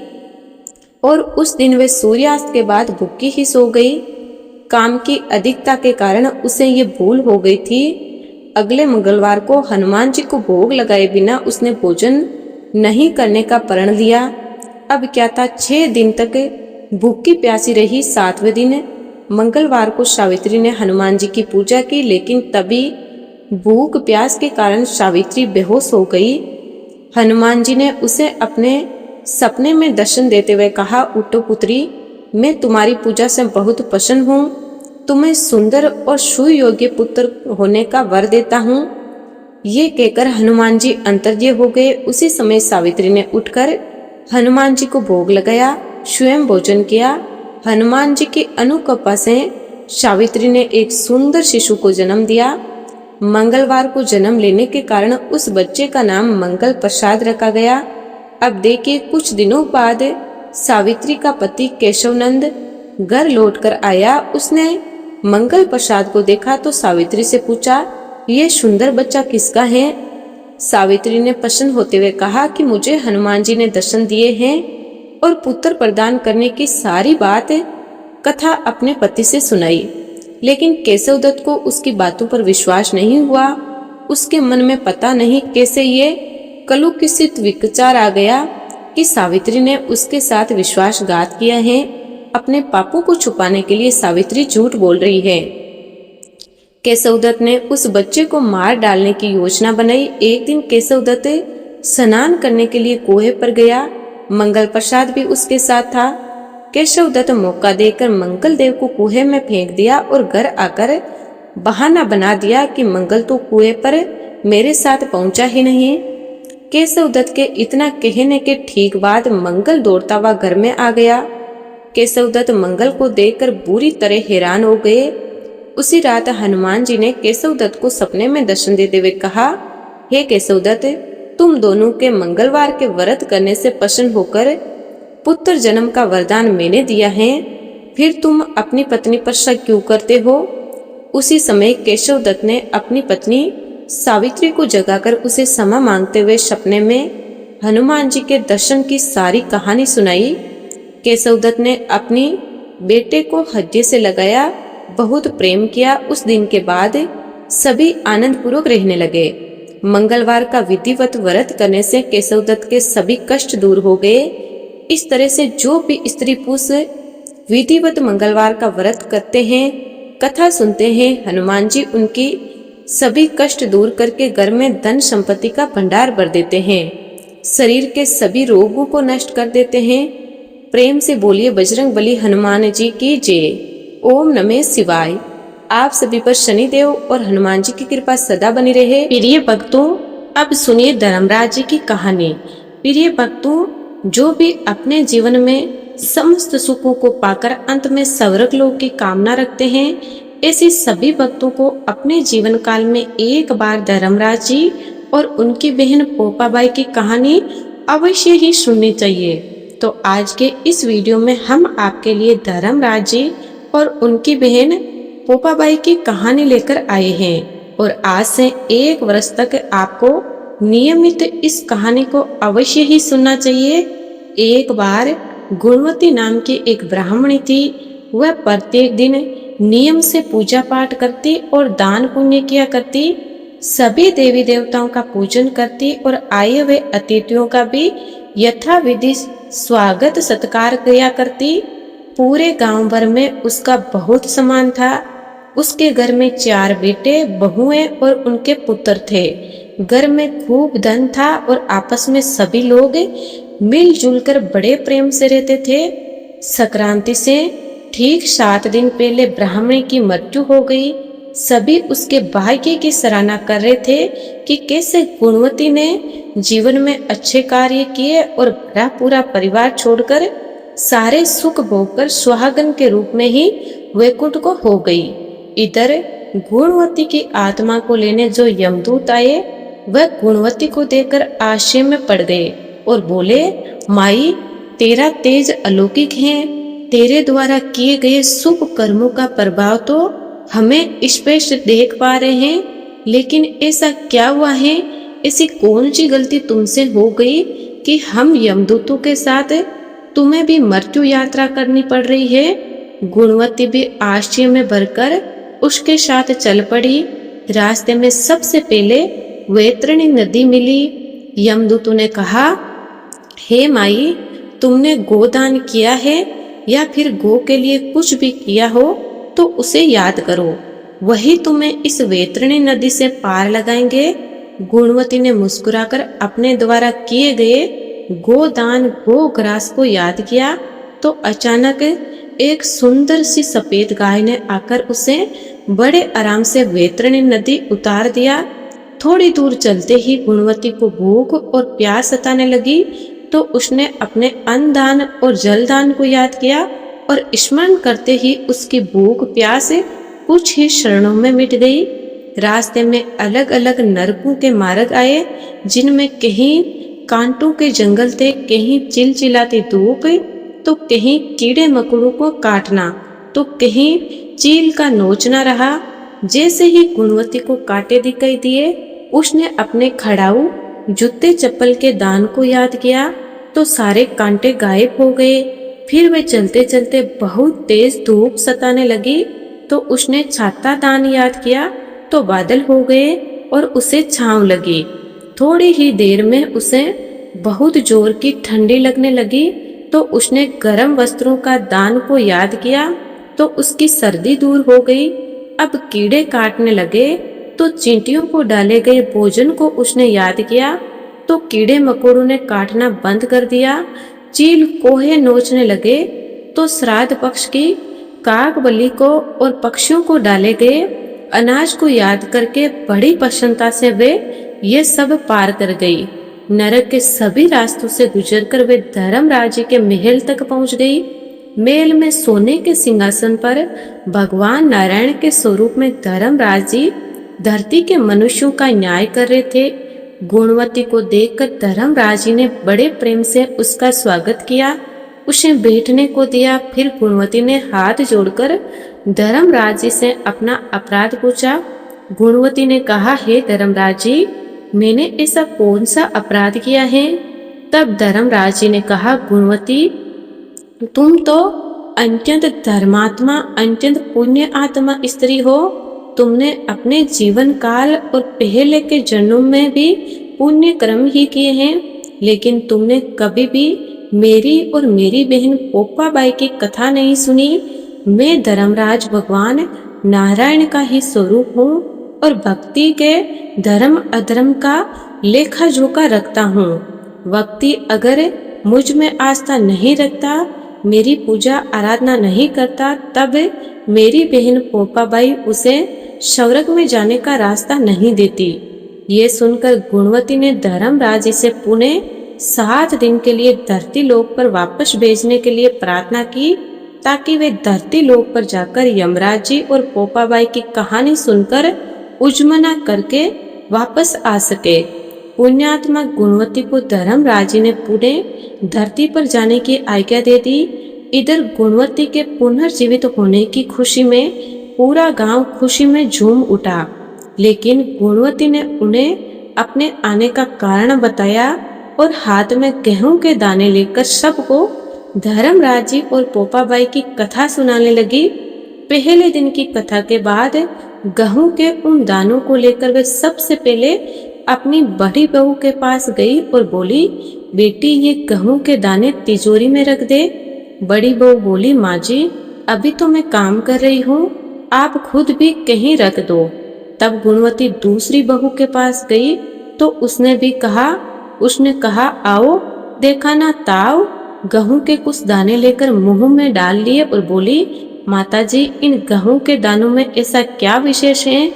और उस दिन वे सूर्यास्त के बाद भूखी ही सो गई। काम की अधिकता के कारण उसे ये भूल हो गई थी। अगले मंगलवार को हनुमान जी को भोग लगाए बिना उसने भोजन नहीं करने का प्रण लिया। अब क्या था, 6 दिन तक भूखी प्यासी रही। 7वें दिन मंगलवार को सावित्री ने हनुमान जी की पूजा की, लेकिन तभी भूख प्यास के कारण सावित्री बेहोश हो गई। हनुमान जी ने उसे अपने सपने में दर्शन देते हुए कहा, उठो पुत्री, मैं तुम्हारी पूजा से बहुत प्रसन्न हूँ। तुम्हें सुंदर और सुयोग्य पुत्र होने का वर देता हूँ। ये कहकर हनुमान जी अंतर्ध्य हो गए। उसी समय सावित्री ने उठकर हनुमान जी को भोग लगाया, स्वयं भोजन किया। हनुमान जी की अनुकंपा से सावित्री ने एक सुंदर शिशु को जन्म दिया। मंगलवार को जन्म लेने के कारण उस बच्चे का नाम मंगल प्रसाद रखा गया। अब देखिए, कुछ दिनों बाद सावित्री का पति केशवनंद घर लौटकर आया। उसने मंगल प्रसाद को देखा तो सावित्री से पूछा, यह सुंदर बच्चा किसका है? सावित्री ने प्रसन्न होते हुए कहा कि मुझे हनुमान जी ने दर्शन दिए हैं और पुत्र प्रदान करने की सारी बात कथा अपने पति से सुनाई। लेकिन केशवदत्त को उसकी बातों पर विश्वास नहीं हुआ। उसके मन में पता नहीं कैसे ये कलुषित विचार आ गया कि सावित्री ने उसके साथ विश्वासघात किया है। अपने पापों को छुपाने के लिए सावित्री झूठ बोल रही है। केशवदत्त ने उस बच्चे को मार डालने की योजना बनाई। एक दिन केशवदत्त स्नान करने के लिए कुएं पर गया। मंगल प्रसाद भी उसके साथ था। केशवदत्त मौका देकर मंगल देव को कुएं में फेंक दिया और घर आकर बहाना बना दिया कि मंगल तो कुएं पर मेरे साथ पहुंचा ही नहीं। केशवदत्त के इतना कहने के ठीक बाद मंगल दौड़ता हुआ घर में आ गया। केशवदत्त मंगल को देखकर बुरी तरह हैरान हो गए। उसी रात हनुमान जी ने केशवदत्त को सपने में दर्शन देते हुए कहा, हे केशवदत्त, तुम दोनों के मंगलवार के व्रत करने से प्रसन्न होकर पुत्र जन्म का वरदान मैंने दिया है, फिर तुम अपनी पत्नी पर शक क्यों करते हो? उसी समय केशवदत्त ने अपनी पत्नी सावित्री को जगाकर उसे क्षमा मांगते हुए सपने में हनुमान जी के दर्शन की सारी कहानी सुनाई। केशवदत्त ने अपनी बेटे को हृदय से लगाया, बहुत प्रेम किया। उस दिन के बाद सभी आनंद पूर्वक रहने लगे। मंगलवार का विधिवत व्रत करने से केशवदत्त के सभी कष्ट दूर हो गए। इस तरह से जो भी स्त्री पुरुष विधिवत मंगलवार का व्रत करते हैं, कथा सुनते हैं, हनुमान जी उनकी सभी कष्ट दूर करके घर में धन संपत्ति का भंडार भर देते हैं, शरीर के सभी रोगों को नष्ट कर देते हैं। प्रेम से बोलिए बजरंग बली हनुमान जी की जय। ओम नमः शिवाय। आप सभी पर शनिदेव और हनुमान जी की कृपा सदा बनी रहे। प्रिय भक्तों, अब सुनिए धर्मराज जी की कहानी। प्रिय भक्तों, जो भी अपने जीवन में समस्त सुखों को पाकर अंत में स्वर्ग लोक की कामना रखते हैं, ऐसे सभी भक्तों को अपने जीवन काल में एक बार धर्मराज जी और उनकी बहन पोपाबाई की कहानी अवश्य ही सुननी चाहिए। तो आज के इस वीडियो में हम आपके लिए धर्मराज जी और उनकी बहन पोपाबाई की कहानी लेकर आए हैं और आज से 1 वर्ष तक आपको नियमित इस कहानी को अवश्य ही सुनना चाहिए। एक बार गुणवती नाम की एक ब्राह्मणी थी। वह प्रत्येक दिन नियम से पूजा पाठ करती और दान पुण्य किया करती, सभी देवी देवताओं का पूजन करती और आए हुए अतिथियों का भी यथाविधि स्वागत सत्कार किया करती। पूरे गांव भर में उसका बहुत सम्मान था। उसके घर में 4 बेटे, बहुएं और उनके पुत्र थे। घर में खूब धन था और आपस में सभी लोग मिलजुल कर बड़े प्रेम से रहते थे। संक्रांति से ठीक 7 दिन पहले ब्राह्मणी की मृत्यु हो गई। सभी उसके भाग्य की सराहना कर रहे थे कि कैसे गुणवती ने जीवन में अच्छे कार्य किए और भरा पूरा परिवार छोड़कर सारे सुख भोगकर सुहागन के रूप में ही वैकुंठ को हो गई। इधर गुणवती की आत्मा को लेने जो यमदूत आए, वह गुणवती को देखकर आश्चर्य में पड़ गए और बोले, माई, तेरा तेज अलौकिक है। तेरे द्वारा किए गए शुभ कर्मों का प्रभाव तो हमें स्पष्ट देख पा रहे हैं, लेकिन ऐसा क्या हुआ है? ऐसी कौन सी गलती तुमसे हो गई कि हम यमदूतों के साथ तुम्हें भी मृत्यु यात्रा करनी पड़ रही है? गुणवती भी आश्चर्य में भरकर उसके साथ चल पड़ी। रास्ते में सबसे पहले वैतरणी नदी मिली। यमदूतों ने कहा, हे माई, तुमने गोदान किया है, या फिर गो के लिए कुछ भी किया हो तो उसे याद करो, वही तुम्हें इस वैतरणी नदी से पार लगाएंगे। गुणवती ने मुस्कुराकर अपने द्वारा किए गए गोदान गोग्रास को याद किया तो अचानक एक सुंदर सी सफेद गाय ने आकर उसे बड़े आराम से वैतरणी नदी उतार दिया। थोड़ी दूर चलते ही गुणवती को भूख और प्यास सताने लगी तो उसने अपने अन्नदान और जलदान को याद किया और स्मरण करते ही उसकी भूख प्यास कुछ ही क्षणों में मिट गई। रास्ते में अलग अलग नरकों के मार्ग आए, जिनमें कहीं कांटों के जंगल थे, कहीं चिलचिलाती धूप, तो कहीं कीड़े मकोड़ों को काटना, तो कहीं चील का नोचना रहा। जैसे ही गुणवती को कांटे दिखाई दिए, उसने अपने खड़ाऊ जूते चप्पल के दान को याद किया तो सारे कांटे गायब हो गए। फिर वे चलते चलते बहुत तेज धूप सताने लगी तो उसने छाता दान याद किया तो बादल हो गए और उसे छांव लगी। थोड़ी ही देर में उसे बहुत जोर की ठंडी लगने लगी तो उसने गर्म वस्त्रों का दान को याद किया तो उसकी सर्दी दूर हो गई। अब कीड़े काटने लगे तो चींटियों को डाले गए भोजन को उसने याद किया तो कीड़े मकोड़ों ने काटना बंद कर दिया। चील कोहे नोचने लगे तो श्राद्ध पक्ष की काग बलि को और पक्षियों को डाले गए अनाज को याद करके बड़ी प्रसन्नता से वे ये सब पार कर गई। नरक के सभी रास्तों से गुजरकर वे धर्मराज जी के महल तक पहुंच गई। महल में सोने के सिंहासन पर भगवान नारायण के स्वरूप में धर्मराज जी धरती के मनुष्यों का न्याय कर रहे थे। गुणवती को देखकर धर्मराज जी ने बड़े प्रेम से उसका स्वागत किया, उसे बैठने को दिया। फिर गुणवती ने हाथ जोड़कर धर्मराज जी से अपना अपराध पूछा। गुणवती ने कहा, हे धर्मराज जी, मैंने ऐसा कौन सा अपराध किया है? तब धर्मराज जी ने कहा, गुणवती, तुम तो अत्यंत धर्मात्मा, अत्यंत पुण्य आत्मा स्त्री हो। तुमने अपने जीवन काल और पहले के जन्मों में भी पुण्य कर्म ही किए हैं, लेकिन तुमने कभी भी मेरी और मेरी बहन पोपाबाई की कथा नहीं सुनी। मैं धर्मराज भगवान नारायण का ही स्वरूप हूँ और भक्ति के धर्म अधर्म का लेखा जोखा रखता हूँ। व्यक्ति अगर मुझ में आस्था नहीं रखता, मेरी पूजा आराधना नहीं करता, तब मेरी बहन पोपाबाई उसे स्वर्ग में जाने का रास्ता नहीं देती। ये सुनकर गुणवती ने धर्मराज जी से पुणे 7 दिन के लिए धरती लोक पर वापस भेजने के लिए प्रार्थना की, ताकि वे धरती लोक पर जाकर यमराज जी और पोपाबाई की कहानी सुनकर उज्मना करके वापस आ सके। पुण्यात्मा गुणवती को धर्मराज जी ने पुणे धरती पर जाने की आज्ञा दे दी। इधर गुणवती के पुनर्जीवित होने की खुशी में पूरा गांव खुशी में झूम उठा, लेकिन गुणवती ने उन्हें अपने आने का कारण बताया और हाथ में गेहूं के दाने लेकर सबको धर्मराज जी और पोपाबाई की कथा सुनाने लगी। पहले दिन की कथा के बाद गेहूं के उन दानों को लेकर वे सबसे पहले अपनी बड़ी बहू के पास गई और बोली, बेटी, ये गेहूं के दाने तिजोरी में रख दे। बड़ी बहू बोली, माँ जी, अभी तो मैं काम कर रही हूँ, आप खुद भी कहीं रख दो। तब गुणवती दूसरी बहू के पास गई तो उसने कहा, आओ देखा ना ताऊ। गेहूं के कुछ दाने लेकर मुंह में डाल लिए और बोली, माताजी, इन गेहूं के दानों में ऐसा क्या विशेष है?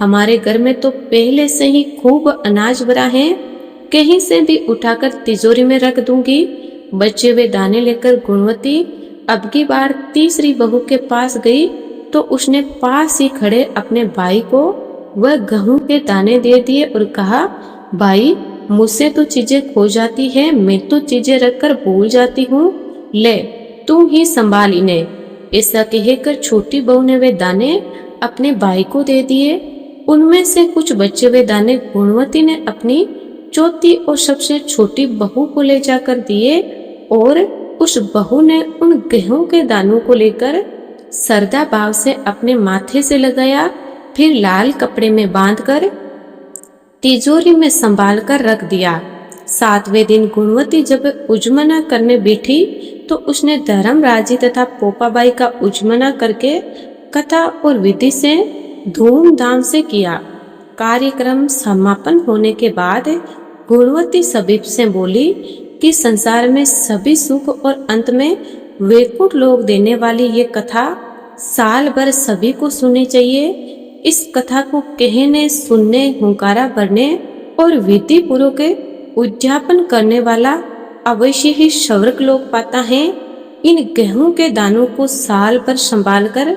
हमारे घर में तो पहले से ही खूब अनाज भरा है, कहीं से भी उठाकर तिजोरी में रख दूंगी। बचे हुए दाने लेकर गुणवती अब की बार तीसरी बहू के पास गई तो उसने पास ही खड़े अपने भाई को वह गेहूं के दाने दे दिए और कहा, भाई, मुझसे तो चीजें खो जाती है, मैं तो चीजें रखकर भूल जाती हूँ, ले तुम ही संभाल इन्हें। ऐसा कहकर छोटी बहू ने वे दाने अपने भाई को दे दिए। उनमें से कुछ बचे हुए दाने गुणवती ने अपनी चौथी और सबसे छोटी बहू को ले जाकर दिए और उस बहू ने उन गेहूं के दानों को लेकर श्रद्धा भाव से अपने माथे से लगाया, फिर लाल कपड़े में बांधकर तिजोरी में संभाल कर रख दिया। सातवें दिन गुणवती जब उजमना करने बैठी तो उसने धर्मराज जी तथा पोपाबाई का उजमना करके कथा और विधि से धूमधाम से किया। कार्यक्रम समापन होने के बाद गुणवती सभी से बोली कि संसार में सभी सुख और अंत में वैकुंठ लोक देने वाली ये कथा साल भर सभी को सुननी चाहिए। इस कथा को कहने, सुनने, हुंकारा भरने और विधि पूर्वक उद्यापन करने वाला अवश्य ही स्वर्ग लोक पाता है। इन गेहूं के दानों को साल भर संभाल कर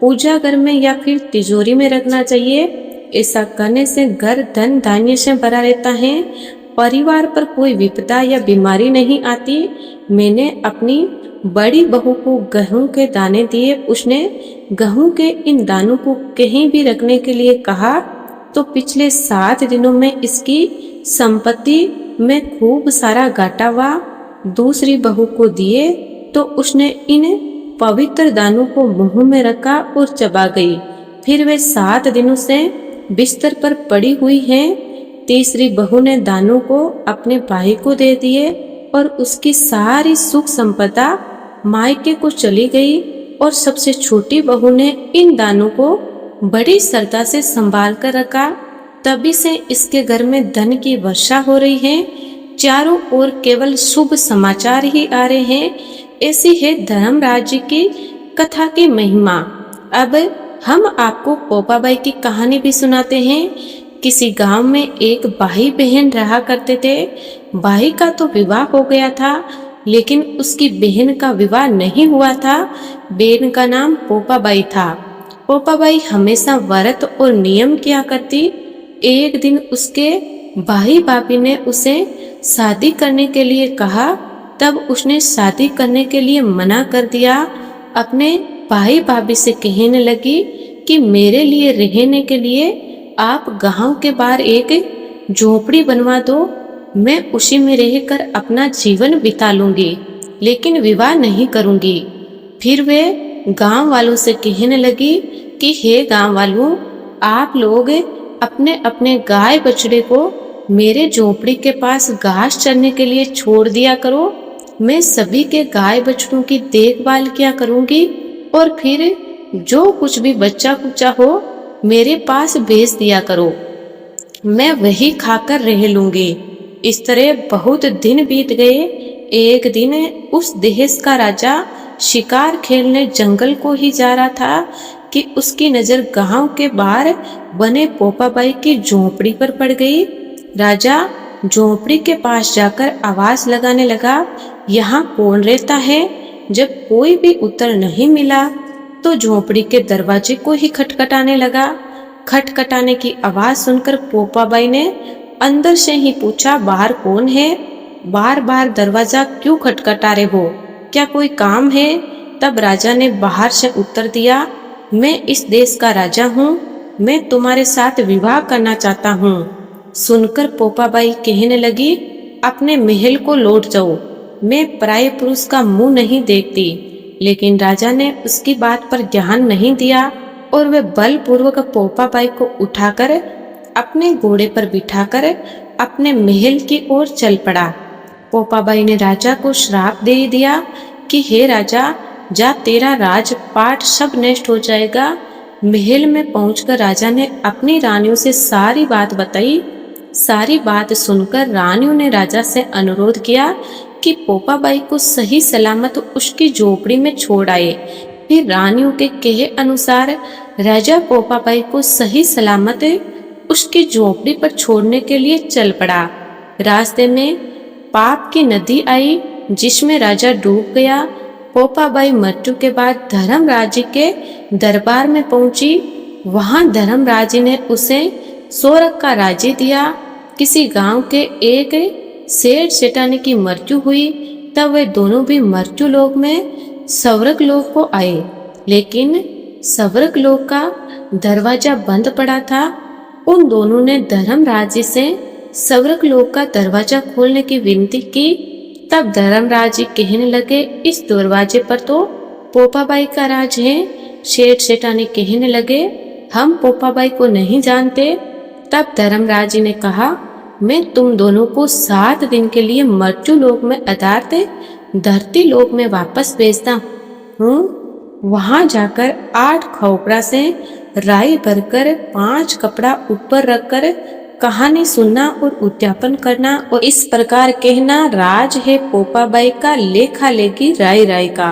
पूजा घर में या फिर तिजोरी में रखना चाहिए। ऐसा करने से घर धन धान्य से भरा रहता है, परिवार पर कोई विपदा या बीमारी नहीं आती। मैंने अपनी बड़ी बहू को गेहूं के दाने दिए। उसने गेहूं के इन दानों को कहीं भी रखने के लिए कहा तो पिछले 7 दिनों में इसकी संपत्ति में खूब सारा घाटा हुआ। दूसरी बहू को दिए तो उसने इन पवित्र दानों को मुंह में रखा और चबा गई। फिर वे 7 दिनों से बिस्तर पर पड़ी हुई हैं। तीसरी बहू ने दानों को अपने भाई को दे दिए और उसकी सारी सुख संपदा मायके को चली गई। और सबसे छोटी बहू ने इन दानों को बड़ी श्रद्धा से संभाल कर रखा। तभी से इसके घर में धन की वर्षा हो रही है। चारों ओर केवल शुभ समाचार ही आ रहे हैं। ऐसी है धर्मराज जी की कथा की महिमा। अब हम आपको पोपाबाई की कहानी भी सुनाते हैं। किसी गांव में एक भाई बहन रहा करते थे। भाई का तो विवाह हो गया था, लेकिन उसकी बहन का विवाह नहीं हुआ था। बहन का नाम पोपाबाई था। पोपाबाई हमेशा व्रत और नियम किया करती। एक दिन उसके भाई भाभी ने उसे शादी करने के लिए कहा, तब उसने शादी करने के लिए मना कर दिया। अपने भाई भाभी से कहने लगी कि मेरे लिए रहने के लिए आप गांव के बाहर एक झोपड़ी बनवा दो। मैं उसी में रहकर अपना जीवन बिता लूंगी, लेकिन विवाह नहीं करूंगी। फिर वे गांव वालों से कहने लगी कि हे गांव वालों, आप लोग अपने अपने गाय बछड़े को मेरे झोपड़ी के पास घास चरने के लिए छोड़ दिया करो। मैं सभी के गाय बछड़ों की देखभाल किया करूंगी और फिर जो कुछ भी बच्चा कुचा हो मेरे पास भेज दिया करो। मैं वही खाकर रह लूंगी। इस तरह बहुत दिन बीत गए। एक दिन उस देश का राजा शिकार खेलने जंगल को ही जा रहा था कि उसकी नजर गांव के बाहर बने पोपाबाई की झोपड़ी पर पड़ गई। राजा झोपड़ी के पास जाकर आवाज लगाने लगा, यहाँ कौन रहता है? जब कोई भी उत्तर नहीं मिला तो झोपड़ी के दरवाजे को ही खटखटाने लगा। खटखटाने की आवाज सुनकर पोपाबाई ने अंदर से ही पूछा, बाहर कौन है? बार बार दरवाजा क्यों खटखटा रहे हो? क्या कोई काम है? तब राजा ने बाहर से उत्तर दिया, मैं इस देश का राजा हूँ। मैं तुम्हारे साथ विवाह करना चाहता हूँ। सुनकर पोपाबाई कहने लगी, अपने महल को लौट जाओ। मैं पराये पुरुष का मुंह नहीं देखती। लेकिन राजा ने उसकी बात पर ध्यान नहीं दिया और वह बलपूर्वक पोपाबाई को उठाकर अपने घोड़े पर बिठाकर अपने महल की ओर चल पड़ा। पोपाबाई ने राजा को श्राप दे दिया कि हे राजा, जा, तेरा राजपाट सब नष्ट हो जाएगा। महल में पहुंचकर राजा ने अपनी रानियों से सारी बात बताई। सारी बात सुनकर रानियों ने राजा से अनुरोध किया कि पोपाबाई को सही सलामत उसकी झोपड़ी में छोड़ आए। फिर रानियों के कहे अनुसार राजा पोपाबाई को सही सलामत उसकी झोपड़ी पर छोड़ने के लिए चल पड़ा। रास्ते में पाप की नदी आई जिसमें राजा डूब गया। पोपाबाई मृत्यु के बाद धर्मराज के दरबार में पहुंची। वहां धर्मराज ने उसे स्वर्ग का राज्य दिया। किसी गांव के एक सेठ सेठानी की मृत्यु हुई, तब वे दोनों भी मृत्यु लोक में स्वर्ग लोक को आए। लेकिन स्वर्ग लोक का दरवाजा बंद पड़ा था। उन दोनों ने धर्मराज से स्वर्ग लोक का दरवाजा खोलने की विनती की। तब धर्मराज कहने लगे, इस दरवाजे पर तो पोपाबाई का राज है। सेठ सेठानी कहने लगे, हम पोपाबाई को नहीं जानते। तब धर्मराज ने कहा, मैं तुम दोनों को 7 दिन के लिए मृत्यु लोक में अर्थात धरती लोक में वापस भेजता हूँ। वहां जाकर 8 खोपड़ा से राई भरकर 5 कपड़ा ऊपर रखकर कहानी सुनना और उद्यापन करना और इस प्रकार कहना, राज है पोपाबाई का, लेखा लेगी राय राय का।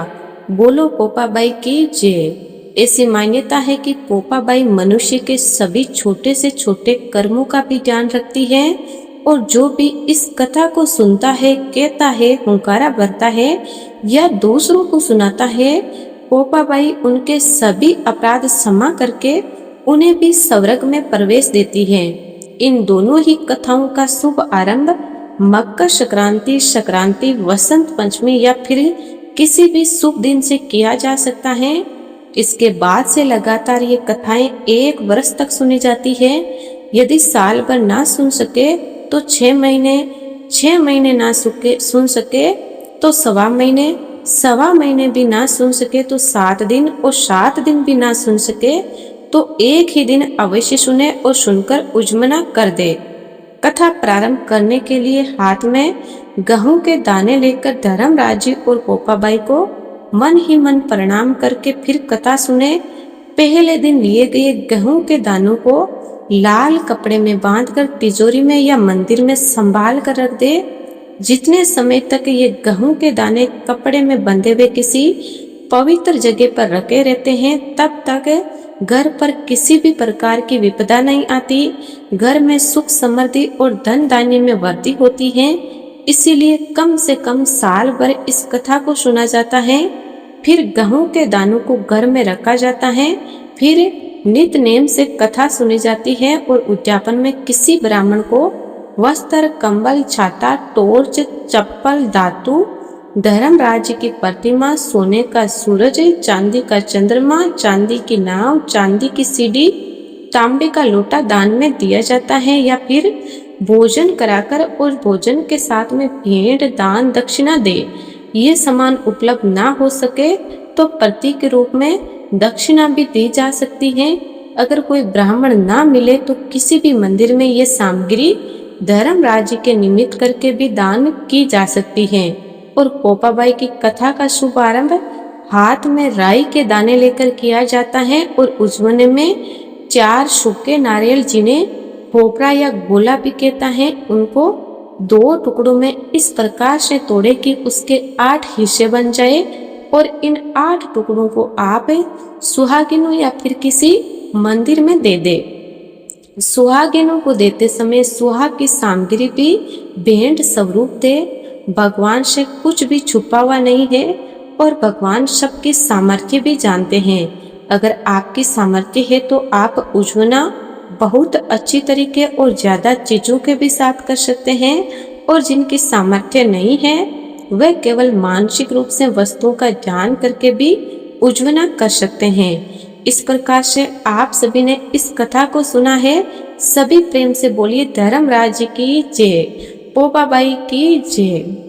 बोलो पोपाबाई की जय। ऐसी मान्यता है कि पोपाबाई मनुष्य के सभी छोटे से छोटे कर्मों का भी ध्यान रखती है और जो भी इस कथा को सुनता है, कहता है, हुंकारा भरता है या दूसरों को सुनाता है, पोपाबाई उनके सभी अपराध क्षमा करके उन्हें भी स्वर्ग में प्रवेश देती है। इन दोनों ही कथाओं का शुभ आरंभ मकर संक्रांति, वसंत पंचमी या फिर किसी भी शुभ दिन से किया जा सकता है। इसके बाद से लगातार ये कथाएं 1 वर्ष तक सुनी जाती है। यदि साल भर ना सुन सके तो 6 महीने ना सुन सके तो सवा महीने भी ना सुन सके तो 7 दिन और 7 दिन भी ना सुन सके तो 1 ही दिन अवश्य सुने और सुनकर उज्मना कर दे। कथा प्रारंभ करने के लिए हाथ में गेहूं के दाने लेकर धर्मराज जी और पोपाबाई को मन ही मन प्रणाम करके फिर कथा सुने। पहले दिन लिए गए गेहूं के दानों को लाल कपड़े में बांधकर तिजोरी में या मंदिर में संभाल कर रख दे। जितने समय तक ये गेहूं के दाने कपड़े में बंधे हुए किसी पवित्र जगह पर रखे रहते हैं, तब तक घर पर किसी भी प्रकार की विपदा नहीं आती। घर में सुख समृद्धि और धन धान्य में वृद्धि होती है। इसीलिए कम से कम साल भर इस कथा को सुना जाता है। फिर गेहूं के दानों को घर में रखा जाता है। फिर नित्य नेम से कथा सुनी जाती है और उद्यापन में किसी ब्राह्मण को वस्त्र, कंबल, छाता, टॉर्च, चप्पल, धातु, धर्मराज की प्रतिमा, सोने का सूरज, चांदी का चंद्रमा, चांदी की नाव, चांदी की सीढ़ी, तांबे का लोटा दान में दिया जाता है या फिर भोजन कराकर और भोजन के साथ में भेंट, दान, दक्षिणा दे। ये सामान उपलब्ध ना हो सके तो प्रतीक के रूप में दक्षिणा भी दी जा सकती है। अगर कोई ब्राह्मण ना मिले तो किसी भी मंदिर में ये सामग्री धर्मराज के निमित्त करके भी दान की जा सकती है। और पोपाबाई की कथा का शुभ आरंभ हाथ में राई के दाने लेकर किया जाता है और उज्जवने में 4 सूखे नारियल, जिन्हें खोपड़ा या गोला भी कहता है, उनको 2 टुकड़ों में इस प्रकार से तोड़े कि उसके 8 हिस्से बन जाए और इन 8 टुकड़ों को आप सुहागिनों या फिर किसी मंदिर में दे दे। सुहागिनों को देते समय सुहाग की सामग्री भी भेंट स्वरूप दे। भगवान से कुछ भी छुपा हुआ नहीं है और भगवान सबकी सामर्थ्य भी जानते हैं। अगर आपकी सामर्थ्य है तो आप उज्जवना बहुत अच्छी तरीके और ज्यादा चीजों के भी साथ कर सकते हैं, और जिनकी सामर्थ्य नहीं है वह केवल मानसिक रूप से वस्तुओं का ध्यान करके भी उज्जवना कर सकते हैं। इस प्रकार से आप सभी ने इस कथा को सुना है। सभी प्रेम से बोलिए धर्मराज की जय, पोपाबाई की जय।